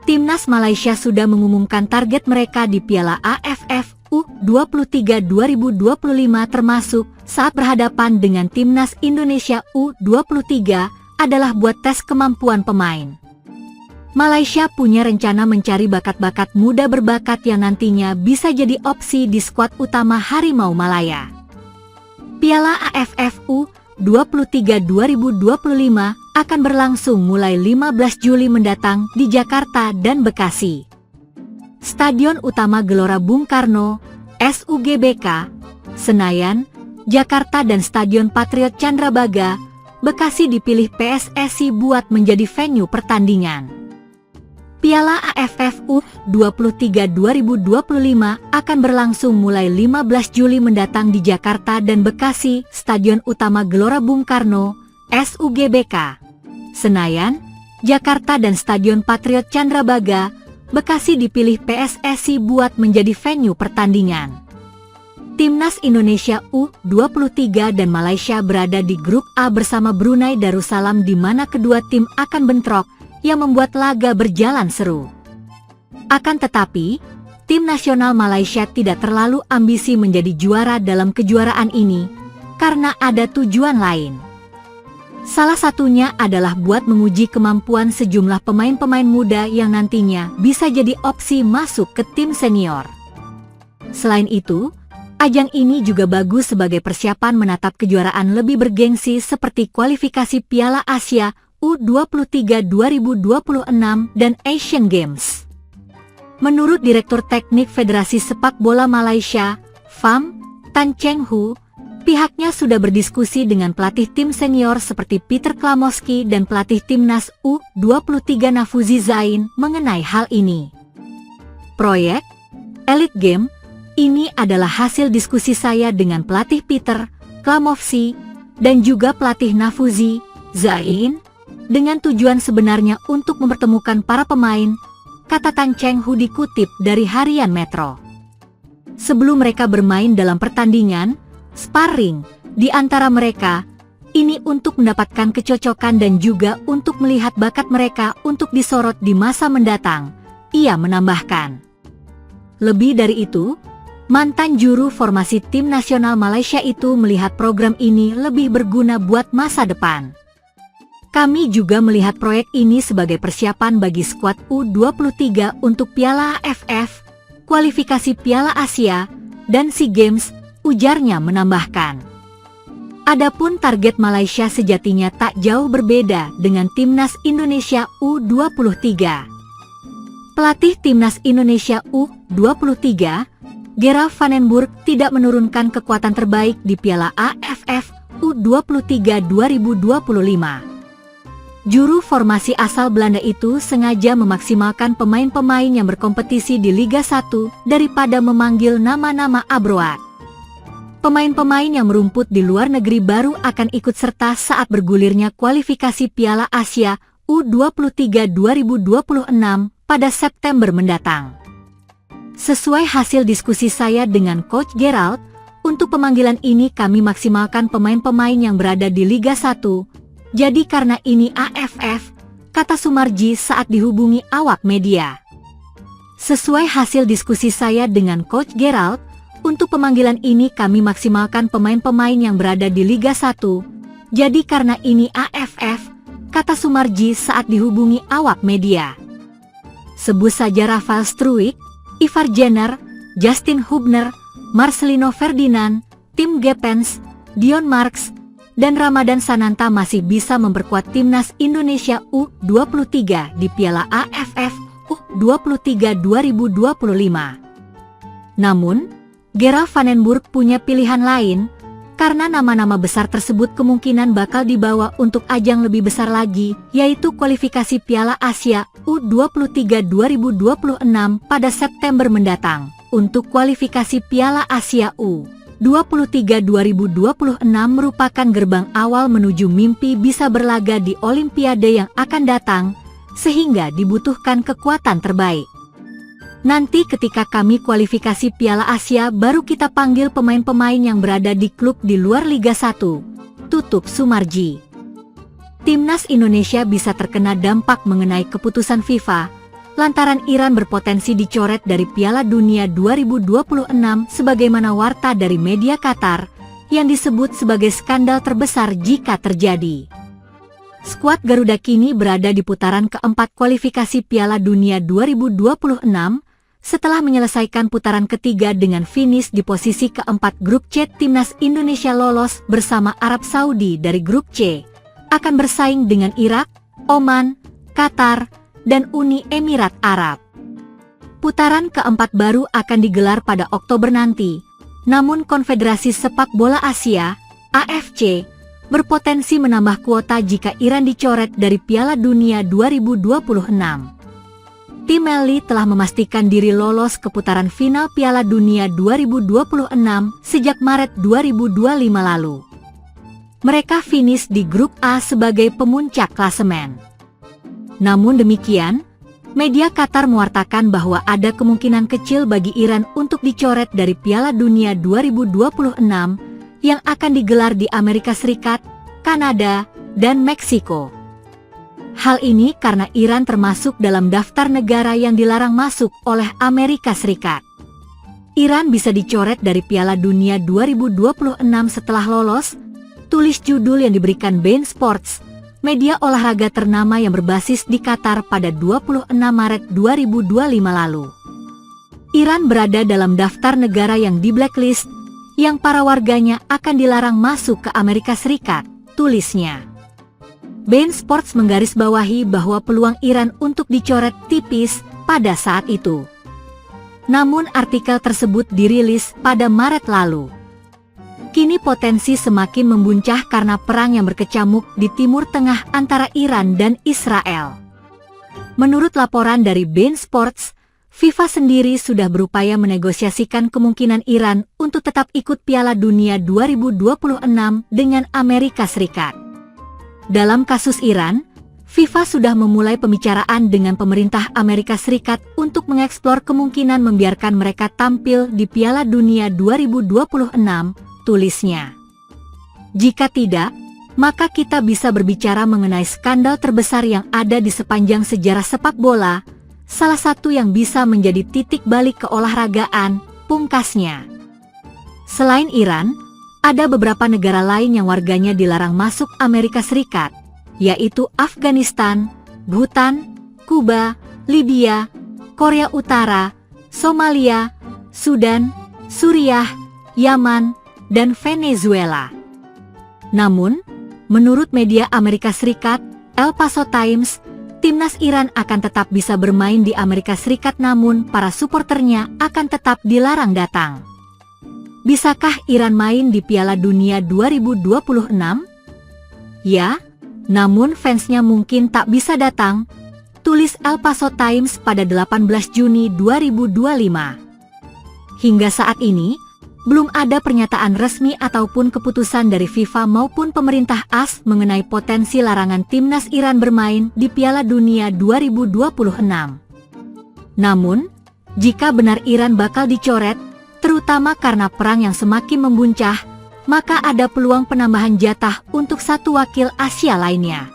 Timnas Malaysia sudah mengumumkan target mereka di Piala AFF U23 2025 termasuk saat berhadapan dengan Timnas Indonesia U23 adalah buat tes kemampuan pemain. Malaysia punya rencana mencari bakat-bakat muda berbakat yang nantinya bisa jadi opsi di skuad utama Harimau Malaya. Piala AFF U23 2025 akan berlangsung mulai 15 Juli mendatang di Jakarta dan Bekasi. Stadion utama Gelora Bung Karno, SUGBK, Senayan, Jakarta dan Stadion Patriot Candrabaga, Bekasi dipilih PSSI buat menjadi venue pertandingan. Piala AFF U23 2025 akan berlangsung mulai 15 Juli mendatang di Jakarta dan Bekasi, Stadion utama Gelora Bung Karno, SUGBK, Senayan, Jakarta dan Stadion Patriot Candrabaga, Bekasi dipilih PSSI buat menjadi venue pertandingan. Timnas Indonesia U23 dan Malaysia berada di grup A bersama Brunei Darussalam di mana kedua tim akan bentrok yang membuat laga berjalan seru. Akan tetapi, tim nasional Malaysia tidak terlalu ambisi menjadi juara dalam kejuaraan ini karena ada tujuan lain. Salah satunya adalah buat menguji kemampuan sejumlah pemain-pemain muda yang nantinya bisa jadi opsi masuk ke tim senior. Selain itu, ajang ini juga bagus sebagai persiapan menatap kejuaraan lebih bergengsi seperti kualifikasi Piala Asia U23 2026 dan Asian Games. Menurut Direktur Teknik Federasi Sepak Bola Malaysia, FAM, Tan Cheng Hu, pihaknya sudah berdiskusi dengan pelatih tim senior seperti Peter Klamoski dan pelatih timnas U23 Nafuzi Zain mengenai hal ini. Proyek Elite Game ini adalah hasil diskusi saya dengan pelatih Peter Klamoski dan juga pelatih Nafuzi Zain dengan tujuan sebenarnya untuk mempertemukan para pemain, kata Tan Cheng Hu dikutip dari Harian Metro. Sebelum mereka bermain dalam pertandingan, sparring di antara mereka, ini untuk mendapatkan kecocokan dan juga untuk melihat bakat mereka untuk disorot di masa mendatang, ia menambahkan. Lebih dari itu, mantan juru formasi tim nasional Malaysia itu melihat program ini lebih berguna buat masa depan. Kami juga melihat proyek ini sebagai persiapan bagi skuad U23 untuk Piala AFF, kualifikasi Piala Asia, dan SEA Games, ujarnya menambahkan. Adapun target Malaysia sejatinya tak jauh berbeda dengan Timnas Indonesia U23. Pelatih Timnas Indonesia U23, Gerard van den Burg tidak menurunkan kekuatan terbaik di Piala AFF U23 2025. Juru formasi asal Belanda itu sengaja memaksimalkan pemain-pemain yang berkompetisi di Liga 1 daripada memanggil nama-nama abroad. Pemain-pemain yang merumput di luar negeri baru akan ikut serta saat bergulirnya kualifikasi Piala Asia U23 2026 pada September mendatang. Sesuai hasil diskusi saya dengan Coach Gerald, untuk pemanggilan ini kami maksimalkan pemain-pemain yang berada di Liga 1. Jadi karena ini AFF, kata Sumarji saat dihubungi awak media. Sesuai hasil diskusi saya dengan Coach Gerald, untuk pemanggilan ini kami maksimalkan pemain-pemain yang berada di Liga 1. Jadi karena ini AFF, kata Sumarji saat dihubungi awak media. Sebut saja Rafael Struijk, Ivar Jenner, Justin Hubner, Marcelino Ferdinand, Tim Geppens, Dion Marks, dan Ramadan Sananta masih bisa memperkuat Timnas Indonesia U23 di Piala AFF U23 2025. Namun, Gerard van den Burg punya pilihan lain, karena nama-nama besar tersebut kemungkinan bakal dibawa untuk ajang lebih besar lagi, yaitu kualifikasi Piala Asia U23 2026 pada September mendatang. Untuk kualifikasi Piala Asia U23 2026 merupakan gerbang awal menuju mimpi bisa berlaga di Olimpiade yang akan datang, sehingga dibutuhkan kekuatan terbaik. Nanti ketika kami kualifikasi Piala Asia baru kita panggil pemain-pemain yang berada di klub di luar Liga 1, tutup Sumarji. Timnas Indonesia bisa terkena dampak mengenai keputusan FIFA, lantaran Iran berpotensi dicoret dari Piala Dunia 2026 sebagaimana warta dari media Qatar yang disebut sebagai skandal terbesar jika terjadi. Skuad Garuda kini berada di putaran keempat kualifikasi Piala Dunia 2026 setelah menyelesaikan putaran ketiga dengan finish di posisi keempat grup C. Timnas Indonesia lolos bersama Arab Saudi dari grup C, akan bersaing dengan Irak, Oman, Qatar, dan Uni Emirat Arab. Putaran keempat baru akan digelar pada Oktober nanti, namun Konfederasi Sepak Bola Asia, AFC, berpotensi menambah kuota jika Iran dicoret dari Piala Dunia 2026. Tim Melli telah memastikan diri lolos ke putaran final Piala Dunia 2026 sejak Maret 2025 lalu. Mereka finish di grup A sebagai pemuncak klasemen. Namun demikian, media Qatar mewartakan bahwa ada kemungkinan kecil bagi Iran untuk dicoret dari Piala Dunia 2026 yang akan digelar di Amerika Serikat, Kanada, dan Meksiko. Hal ini karena Iran termasuk dalam daftar negara yang dilarang masuk oleh Amerika Serikat. Iran bisa dicoret dari Piala Dunia 2026 setelah lolos, tulis judul yang diberikan beIN Sports, media olahraga ternama yang berbasis di Qatar pada 26 Maret 2025 lalu. Iran berada dalam daftar negara yang di blacklist, yang para warganya akan dilarang masuk ke Amerika Serikat, tulisnya. beIN Sports menggarisbawahi bahwa peluang Iran untuk dicoret tipis pada saat itu. Namun artikel tersebut dirilis pada Maret lalu. Kini potensi semakin membuncah karena perang yang berkecamuk di Timur Tengah antara Iran dan Israel. Menurut laporan dari beIN Sports, FIFA sendiri sudah berupaya menegosiasikan kemungkinan Iran untuk tetap ikut Piala Dunia 2026 dengan Amerika Serikat. Dalam kasus Iran, FIFA sudah memulai pembicaraan dengan pemerintah Amerika Serikat untuk mengeksplor kemungkinan membiarkan mereka tampil di Piala Dunia 2026, tulisnya. Jika tidak, maka kita bisa berbicara mengenai skandal terbesar yang ada di sepanjang sejarah sepak bola, salah satu yang bisa menjadi titik balik keolahragaan, pungkasnya. Selain Iran, ada beberapa negara lain yang warganya dilarang masuk Amerika Serikat, yaitu Afghanistan, Bhutan, Kuba, Libya, Korea Utara, Somalia, Sudan, Suriah, Yaman, dan Venezuela. Namun, menurut media Amerika Serikat, El Paso Times, timnas Iran akan tetap bisa bermain di Amerika Serikat namun para suporternya akan tetap dilarang datang. Bisakah Iran main di Piala Dunia 2026? Ya, namun fansnya mungkin tak bisa datang, tulis El Paso Times pada 18 Juni 2025. Hingga saat ini, belum ada pernyataan resmi ataupun keputusan dari FIFA maupun pemerintah AS mengenai potensi larangan timnas Iran bermain di Piala Dunia 2026. Namun, jika benar Iran bakal dicoret, terutama karena perang yang semakin membuncah, maka ada peluang penambahan jatah untuk satu wakil Asia lainnya.